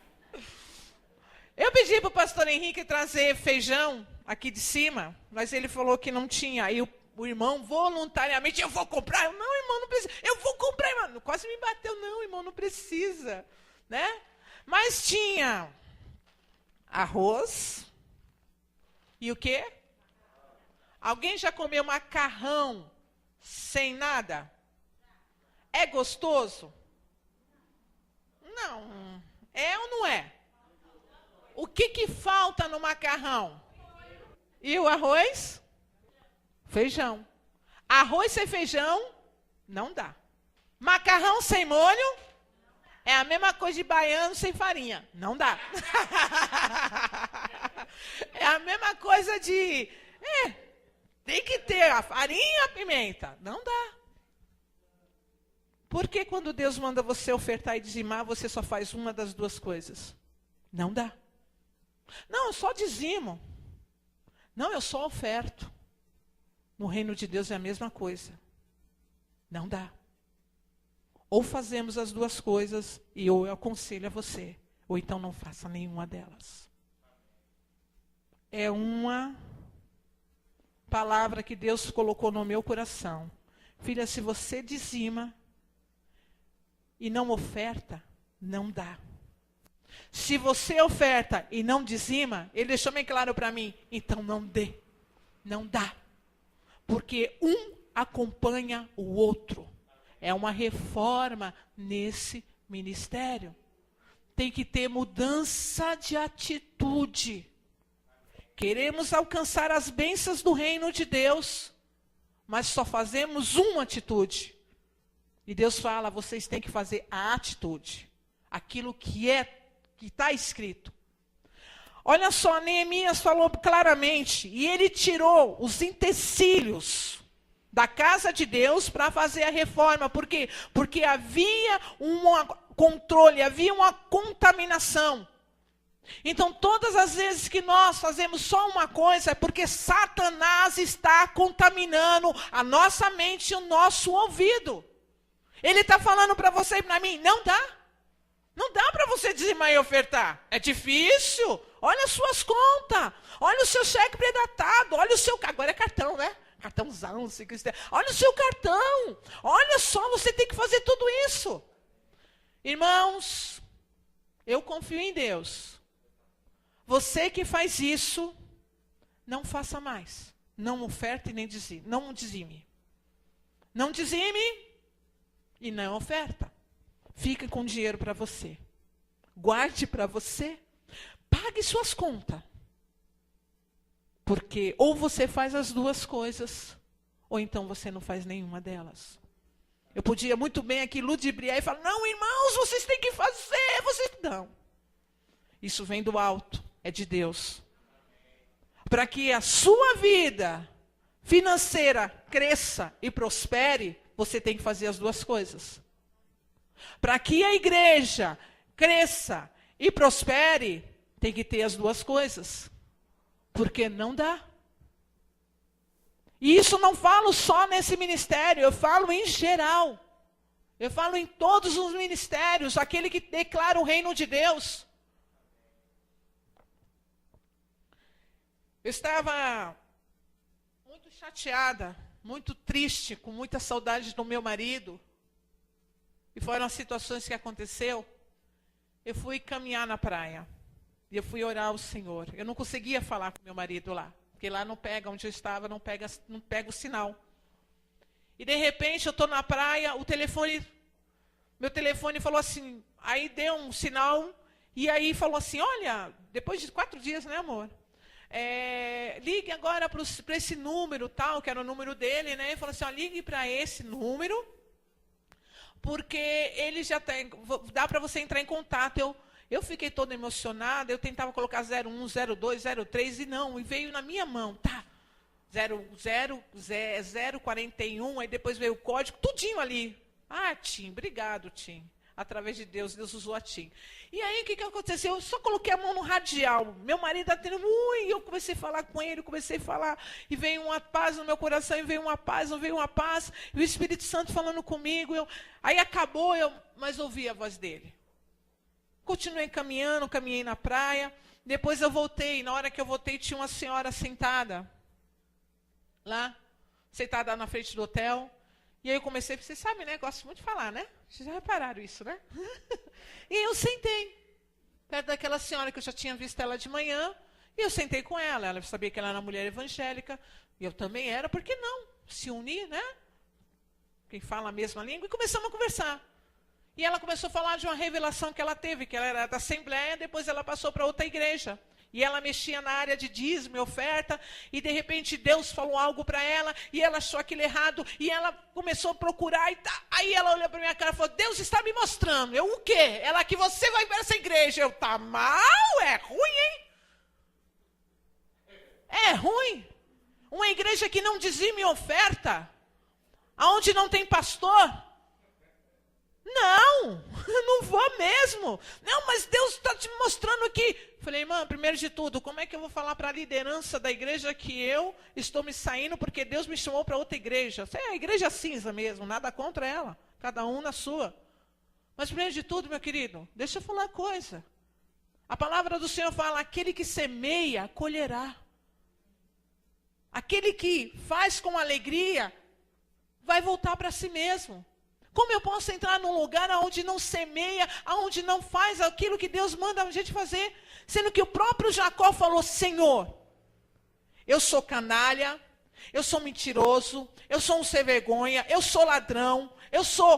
Eu pedi para o pastor Henrique trazer feijão aqui de cima, mas ele falou que não tinha. Aí o irmão voluntariamente, eu vou comprar. Eu, não, irmão, não precisa. Eu vou comprar, irmão. Quase me bateu, não, irmão, não precisa. Né? Mas tinha arroz e o quê? Alguém já comeu macarrão sem nada? É gostoso? Não. É ou não é? O que falta no macarrão? E o arroz? Feijão. Arroz sem feijão? Não dá. Macarrão sem molho? É a mesma coisa de baiano sem farinha. Não dá. É a mesma coisa de... tem que ter a farinha e a pimenta. Não dá. Por que quando Deus manda você ofertar e dizimar, você só faz uma das duas coisas? Não dá. Não, eu só dizimo. Não, eu só oferto. No reino de Deus é a mesma coisa. Não dá. Ou fazemos as duas coisas e eu aconselho a você. Ou então não faça nenhuma delas. É uma palavra que Deus colocou no meu coração. Filha, se você dizima e não oferta, não dá. Se você oferta e não dizima, ele deixou bem claro para mim, então não dê. Não dá. Porque um acompanha o outro. É uma reforma nesse ministério. Tem que ter mudança de atitude. Queremos alcançar as bênçãos do reino de Deus, mas só fazemos uma atitude. E Deus fala, vocês têm que fazer a atitude. Aquilo que está escrito. Olha só, Neemias falou claramente, e ele tirou os utensílios da casa de Deus para fazer a reforma. Por quê? Porque havia um controle, havia uma contaminação. Então, todas as vezes que nós fazemos só uma coisa, é porque Satanás está contaminando a nossa mente e o nosso ouvido. Ele está falando para você e para mim, não dá. Não dá para você dizimar e ofertar. É difícil. Olha as suas contas. Olha o seu cheque predatado. Olha o seu... Agora é cartão, né? Cartãozão. Olha o seu cartão. Olha só, você tem que fazer tudo isso. Irmãos, eu confio em Deus. Você que faz isso, não faça mais. Não oferte nem dizime. Não dizime. Não dizime e não oferta. Fique com dinheiro para você. Guarde para você. Pague suas contas. Porque ou você faz as duas coisas, ou então você não faz nenhuma delas. Eu podia muito bem aqui ludibriar e falar, não, irmãos, vocês têm que fazer, vocês não. Isso vem do alto, é de Deus. Para que a sua vida financeira cresça e prospere, você tem que fazer as duas coisas. Para que a igreja cresça e prospere, tem que ter as duas coisas. Porque não dá. E isso não falo só nesse ministério, eu falo em geral. Eu falo em todos os ministérios, aquele que declara o reino de Deus. Eu estava muito chateada, muito triste, com muita saudade do meu marido. E foram as situações que aconteceu. Eu fui caminhar na praia. E eu fui orar ao Senhor. Eu não conseguia falar com meu marido lá. Porque lá não pega, onde eu estava, não pega o sinal. E de repente eu estou na praia, meu telefone falou assim, aí deu um sinal, e aí falou assim, olha, depois de 4 dias, né, amor? Ligue agora para esse número, tal, que era o número dele, né? Ele falou assim, ó, ligue para esse número, porque ele já tem, dá para você entrar em contato. Eu fiquei toda emocionada, eu tentava colocar 01, 02, 03 e não, e veio na minha mão, tá, 041, aí depois veio o código, tudinho ali. Ah, Tim, obrigado, Tim. Através de Deus, Deus usou a Tim. E aí, o que aconteceu? Eu só coloquei a mão no radial, meu marido atendeu, e eu comecei a falar com ele, e veio uma paz no meu coração, e veio uma paz, e o Espírito Santo falando comigo, aí acabou, mas ouvi a voz dele. Continuei caminhando, caminhei na praia. Depois eu voltei. Na hora que eu voltei, tinha uma senhora sentada lá, sentada na frente do hotel. E aí eu comecei, vocês sabem, né? Gosto muito de falar, né? Vocês já repararam isso, né? E eu sentei perto daquela senhora que eu já tinha visto ela de manhã. E eu sentei com ela. Ela sabia que ela era uma mulher evangélica. E eu também era. Por que não? Se unir, né? Quem fala a mesma língua. E começamos a conversar. E ela começou a falar de uma revelação que ela teve, que ela era da Assembleia, depois ela passou para outra igreja. E ela mexia na área de dízimo e oferta, e de repente Deus falou algo para ela, e ela achou aquilo errado, e ela começou a procurar, aí ela olhou para minha cara e falou, Deus está me mostrando. Eu, o quê? Ela, que você vai para essa igreja. Eu, tá mal? É ruim, hein? É ruim. Uma igreja que não dizima e oferta, aonde não tem pastor. Não vou mesmo. Não, mas Deus está te mostrando aqui. Falei, irmã, primeiro de tudo, como é que eu vou falar para a liderança da igreja que eu estou me saindo porque Deus me chamou para outra igreja? É a igreja cinza mesmo, nada contra ela. Cada um na sua. Mas primeiro de tudo, meu querido, deixa eu falar uma coisa. A palavra do Senhor fala, aquele que semeia, colherá. Aquele que faz com alegria, vai voltar para si mesmo. Como eu posso entrar num lugar onde não semeia, onde não faz aquilo que Deus manda a gente fazer? Sendo que o próprio Jacó falou, Senhor, eu sou canalha, eu sou mentiroso, eu sou um sem vergonha, eu sou ladrão, eu sou...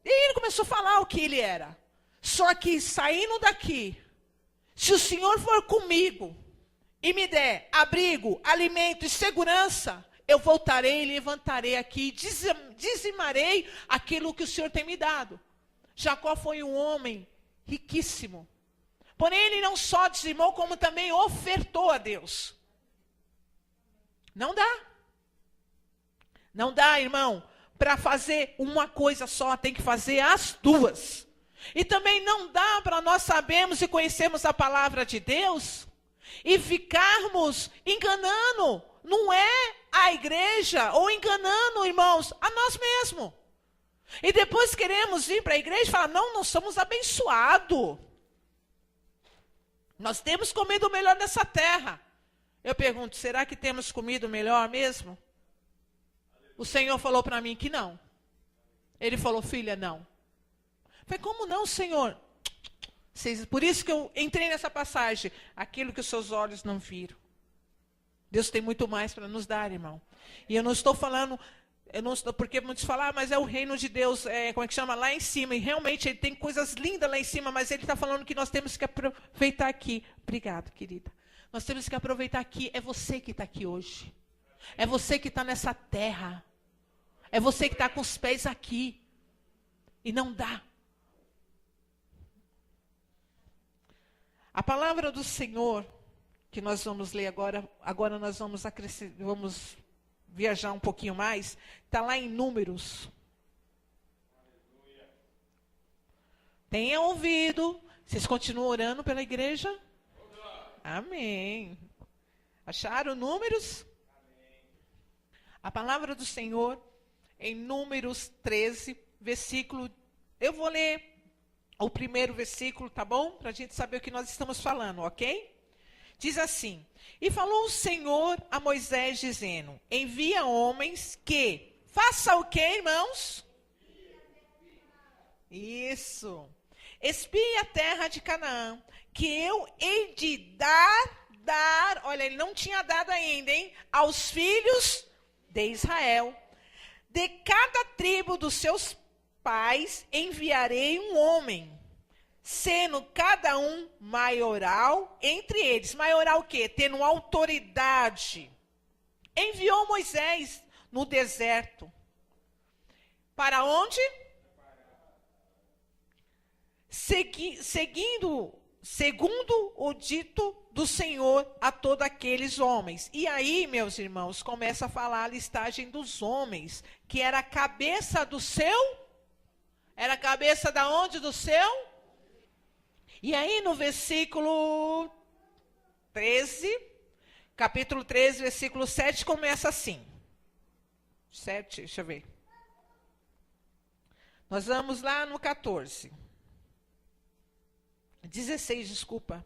E ele começou a falar o que ele era. Só que saindo daqui, se o Senhor for comigo e me der abrigo, alimento e segurança, eu voltarei e levantarei aqui, dizimarei aquilo que o Senhor tem me dado. Jacó foi um homem riquíssimo. Porém, ele não só dizimou, como também ofertou a Deus. Não dá. Não dá, irmão. Para fazer uma coisa só, tem que fazer as duas. E também não dá para nós sabermos e conhecermos a palavra de Deus e ficarmos enganando. Não é a igreja, ou enganando, irmãos, a nós mesmos. E depois queremos ir para a igreja e falar, não, nós somos abençoados. Nós temos comido o melhor nessa terra. Eu pergunto, será que temos comido o melhor mesmo? O Senhor falou para mim que não. Ele falou, filha, não. Falei, como não, Senhor? Por isso que eu entrei nessa passagem. Aquilo que os seus olhos não viram. Deus tem muito mais para nos dar, irmão. E eu não estou falando, porque muitos falam, mas é o reino de Deus, como é que chama? Lá em cima. E realmente ele tem coisas lindas lá em cima, mas ele está falando que nós temos que aproveitar aqui. Obrigado, querida. Nós temos que aproveitar aqui. É você que está aqui hoje. É você que está nessa terra. É você que está com os pés aqui. E não dá. A palavra do Senhor, que nós vamos ler agora nós vamos viajar um pouquinho mais, está lá em Números. Tenha ouvido. Vocês continuam orando pela igreja? Amém. Acharam Números? A palavra do Senhor, em Números 13, versículo... Eu vou ler o primeiro versículo, tá bom? Para a gente saber o que nós estamos falando, ok? Diz assim: E falou o Senhor a Moisés, dizendo: Envia homens que... Faça o quê, irmãos? Isso. Espie a terra de Canaã, que eu hei de dar... Olha, ele não tinha dado ainda, hein? Aos filhos de Israel. De cada tribo dos seus pais enviarei um homem, sendo cada um maioral entre eles. Maioral o quê? Tendo autoridade. Enviou Moisés no deserto. Para onde? Segundo o dito do Senhor a todos aqueles homens. E aí, meus irmãos, começa a falar a listagem dos homens, que era a cabeça do seu... Era a cabeça da onde? Do seu? E aí no versículo 13, capítulo 13, versículo 7, começa assim. 7, deixa eu ver. Nós vamos lá no 14. 16, desculpa.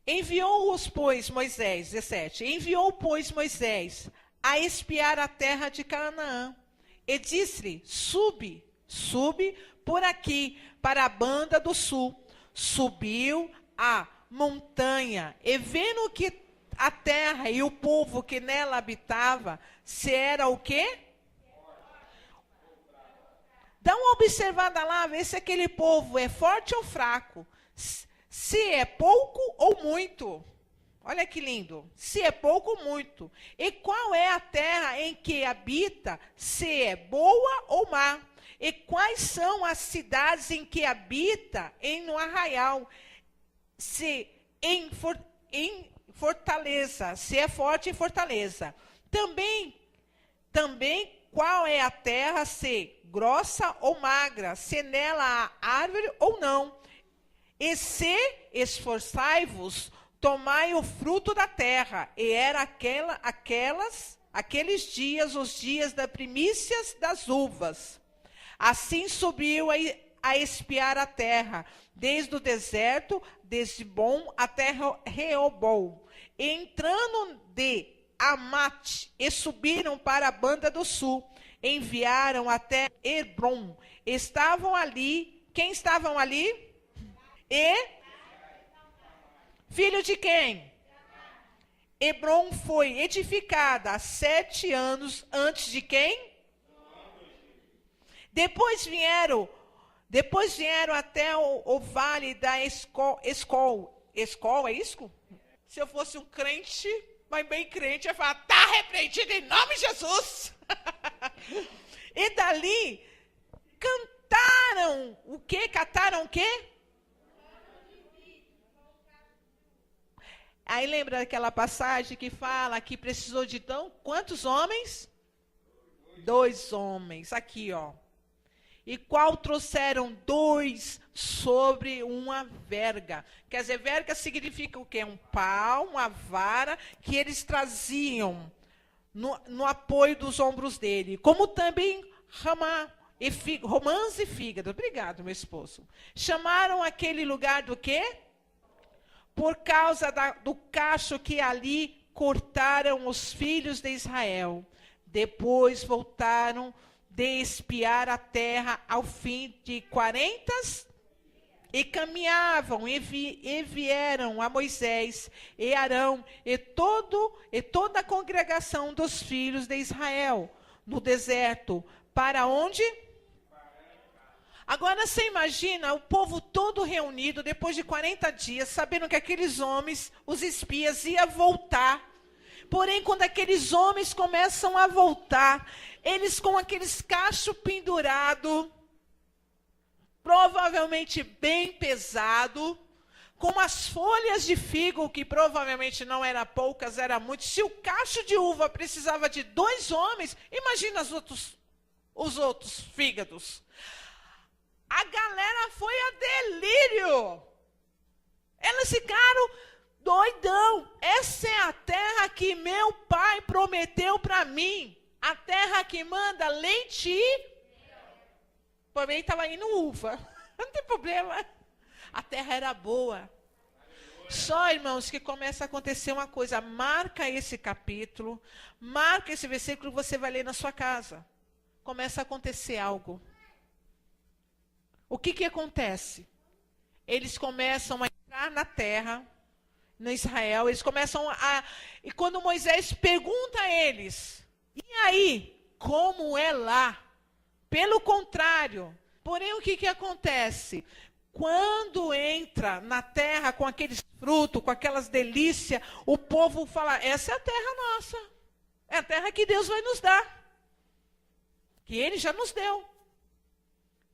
Enviou-os, pois, Moisés, 17. Enviou, pois, Moisés a espiar a terra de Canaã. E disse-lhe: Sube por aqui, para a banda do sul. Subiu a montanha, e vendo que a terra e o povo que nela habitava, se era o quê? Dá uma observada lá, vê se aquele povo é forte ou fraco. Se é pouco ou muito. Olha que lindo. Se é pouco ou muito. E qual é a terra em que habita, se é boa ou má? E quais são as cidades em que habita no arraial? Se em fortaleza, se é forte em fortaleza. Também qual é a terra, se grossa ou magra, se nela há árvore ou não. E se esforçai-vos, tomai o fruto da terra. E era aqueles dias, os dias das primícias das uvas. Assim subiu a espiar a terra, desde o deserto, desde Bom até Reobol, entrando de Amate, e subiram para a banda do sul, enviaram até Hebrom. Estavam ali, quem estavam ali? Filho de quem? Hebrom foi edificada há 7 anos antes de quem? Depois vieram até o vale da Escol. Escol, é isso? Se eu fosse um crente, mas bem crente, eu ia falar: está repreendido em nome de Jesus. E dali cantaram o quê? Cataram o quê? Aí lembra daquela passagem que fala que precisou de quantos homens? 2 homens. Aqui, ó. E qual trouxeram 2 sobre uma verga. Quer dizer, verga significa o quê? Um pau, uma vara, que eles traziam no apoio dos ombros dele. Como também romãs e fígado. Obrigado, meu esposo. Chamaram aquele lugar do quê? Por causa do cacho que ali cortaram os filhos de Israel. Depois voltaram de espiar a terra ao fim de 40 e caminhavam e vieram a Moisés e Arão e toda a congregação dos filhos de Israel no deserto. Para onde? Agora você imagina o povo todo reunido depois de 40 dias, sabendo que aqueles homens, os espias, iam voltar. Porém, quando aqueles homens começam a voltar, eles com aqueles cachos pendurados, provavelmente bem pesado, com as folhas de figo, que provavelmente não eram poucas, era muito. Se o cacho de uva precisava de 2 homens, imagina os outros fígados. A galera foi a delírio. Elas ficaram doidão. Essa é a terra que meu pai prometeu para mim. A terra que manda leite e... Porém, estava indo uva. Não tem problema. A terra era boa. Só, irmãos, que começa a acontecer uma coisa. Marca esse capítulo. Marca esse versículo que você vai ler na sua casa. Começa a acontecer algo. O que acontece? Eles começam a entrar na terra, no Israel, eles começam a... E quando Moisés pergunta a eles, e aí, como é lá? Pelo contrário, porém o que acontece? Quando entra na terra com aqueles frutos, com aquelas delícias, o povo fala, essa é a terra nossa, é a terra que Deus vai nos dar, que Ele já nos deu.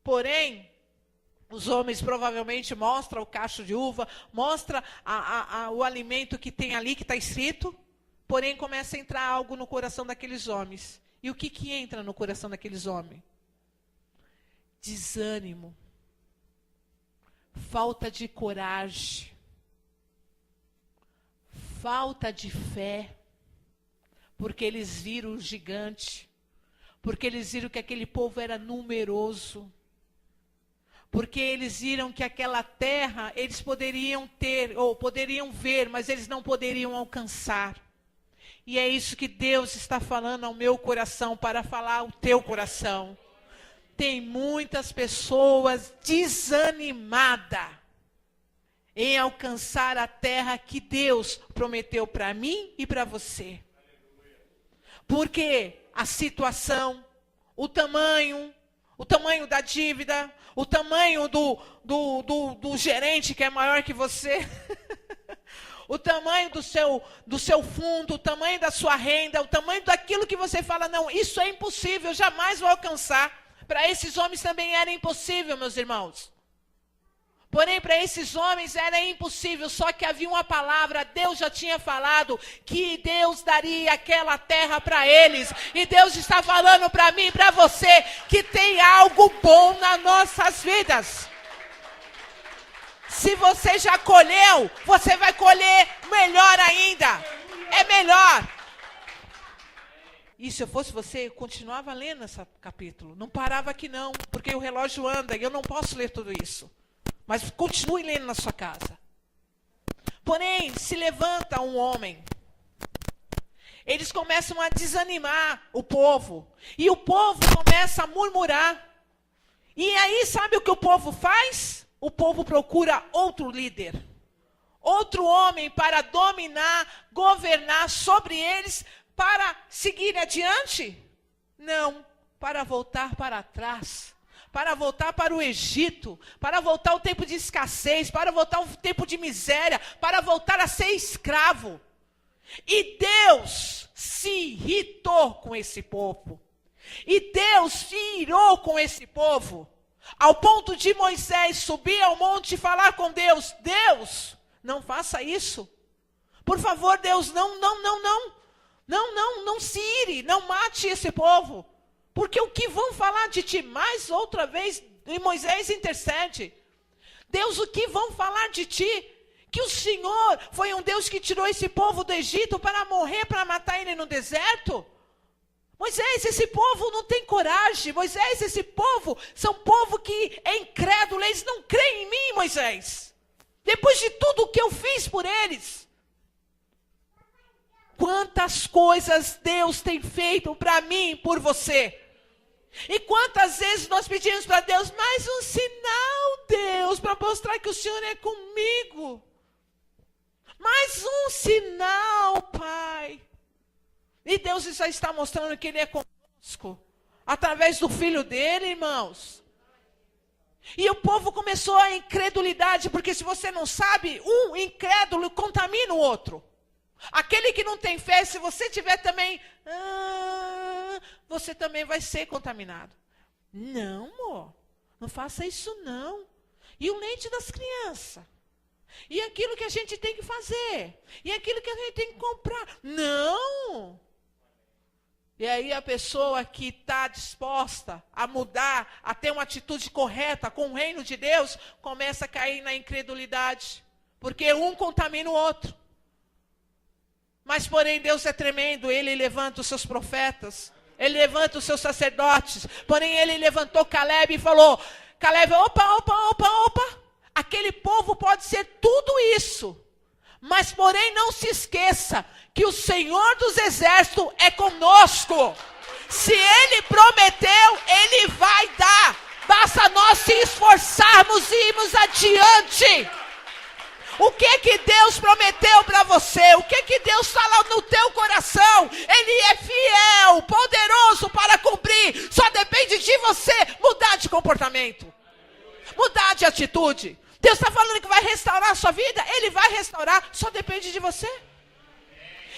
Porém, os homens provavelmente mostram o cacho de uva, mostra o alimento que tem ali, que está escrito. Porém, começa a entrar algo no coração daqueles homens. E o que entra no coração daqueles homens? Desânimo. Falta de coragem. Falta de fé. Porque eles viram o gigante. Porque eles viram que aquele povo era numeroso. Porque eles viram que aquela terra, eles poderiam ter, ou poderiam ver, mas eles não poderiam alcançar. E é isso que Deus está falando ao meu coração, para falar ao teu coração. Tem muitas pessoas desanimadas em alcançar a terra que Deus prometeu para mim e para você. Porque a situação, o tamanho da dívida, o tamanho do gerente que é maior que você, o tamanho do seu fundo, o tamanho da sua renda, o tamanho daquilo que você fala, não, isso é impossível, eu jamais vou alcançar. Para esses homens também era impossível, meus irmãos. Porém, para esses homens era impossível, só que havia uma palavra, Deus já tinha falado que Deus daria aquela terra para eles. E Deus está falando para mim e para você que tem algo bom nas nossas vidas. Se você já colheu, você vai colher melhor ainda. É melhor. E se eu fosse você, eu continuava lendo esse capítulo. Não parava aqui não, porque o relógio anda e eu não posso ler tudo isso. Mas continue lendo na sua casa. Porém, se levanta um homem. Eles começam a desanimar o povo. E o povo começa a murmurar. E aí, sabe o que o povo faz? O povo procura outro líder. Outro homem para dominar, governar sobre eles, para seguir adiante? Não, para voltar para trás. Para voltar para o Egito, para voltar ao tempo de escassez, para voltar ao tempo de miséria, para voltar a ser escravo. E Deus se irritou com esse povo. E Deus se irou com esse povo, ao ponto de Moisés subir ao monte e falar com Deus, Deus, não faça isso. Por favor, Deus, não se ire, não mate esse povo. Porque o que vão falar de ti? Mais outra vez, e Moisés intercede. Deus, o que vão falar de ti? Que o Senhor foi um Deus que tirou esse povo do Egito para morrer, para matar ele no deserto? Moisés, esse povo não tem coragem. Moisés, esse povo são povo que é incrédulo. Eles não creem em mim, Moisés. Depois de tudo o que eu fiz por eles. Quantas coisas Deus tem feito para mim e por você. E quantas vezes nós pedimos para Deus, mais um sinal, Deus, para mostrar que o Senhor é comigo. Mais um sinal, Pai. E Deus já está mostrando que Ele é conosco. Através do Filho dele, irmãos. E o povo começou a incredulidade, porque se você não sabe, um incrédulo contamina o outro. Aquele que não tem fé, se você tiver também, você também vai ser contaminado. Não, amor, não faça isso não. E o leite das crianças? E aquilo que a gente tem que fazer? E aquilo que a gente tem que comprar? Não! E aí a pessoa que está disposta a mudar, a ter uma atitude correta com o reino de Deus, começa a cair na incredulidade. Porque um contamina o outro. Mas porém Deus é tremendo, Ele levanta os seus profetas, Ele levanta os seus sacerdotes. Porém Ele levantou Caleb e falou, Caleb, opa, aquele povo pode ser tudo isso. Mas porém não se esqueça que o Senhor dos Exércitos é conosco. Se Ele prometeu, Ele vai dar. Basta nós se esforçarmos e irmos adiante. O que Deus prometeu para você? O que Deus fala no teu coração? Ele é fiel, poderoso para cumprir. Só depende de você mudar de comportamento. Mudar de atitude. Deus está falando que vai restaurar a sua vida? Ele vai restaurar, só depende de você.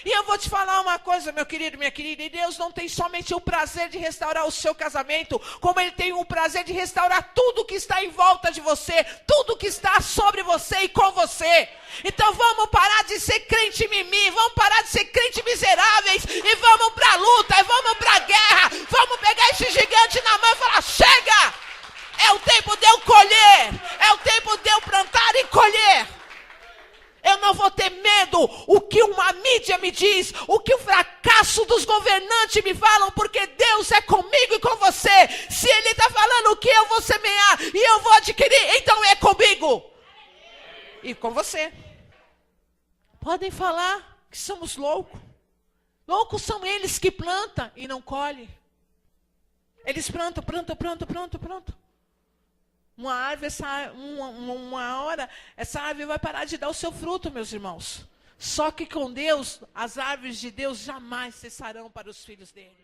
E eu vou te falar uma coisa, meu querido, minha querida. E Deus não tem somente o prazer de restaurar o seu casamento, como Ele tem o prazer de restaurar tudo que está em volta de você, tudo que está sobre você e com você. Então vamos parar de ser crente mimimi, vamos parar de ser crente miseráveis, e vamos para a luta, e vamos para a guerra. Vamos pegar esse gigante na mão e falar, chega! É o tempo de eu colher, é o tempo de eu plantar e colher. Eu não vou ter medo o que uma mídia me diz, o que o fracasso dos governantes me falam, porque Deus é comigo e com você. Se Ele está falando o que eu vou semear e eu vou adquirir, então é comigo e com você. Podem falar que somos loucos. Loucos são eles que plantam e não colhem. Eles plantam. Uma árvore, uma hora, essa árvore vai parar de dar o seu fruto, meus irmãos. Só que com Deus, as árvores de Deus jamais cessarão para os filhos dele.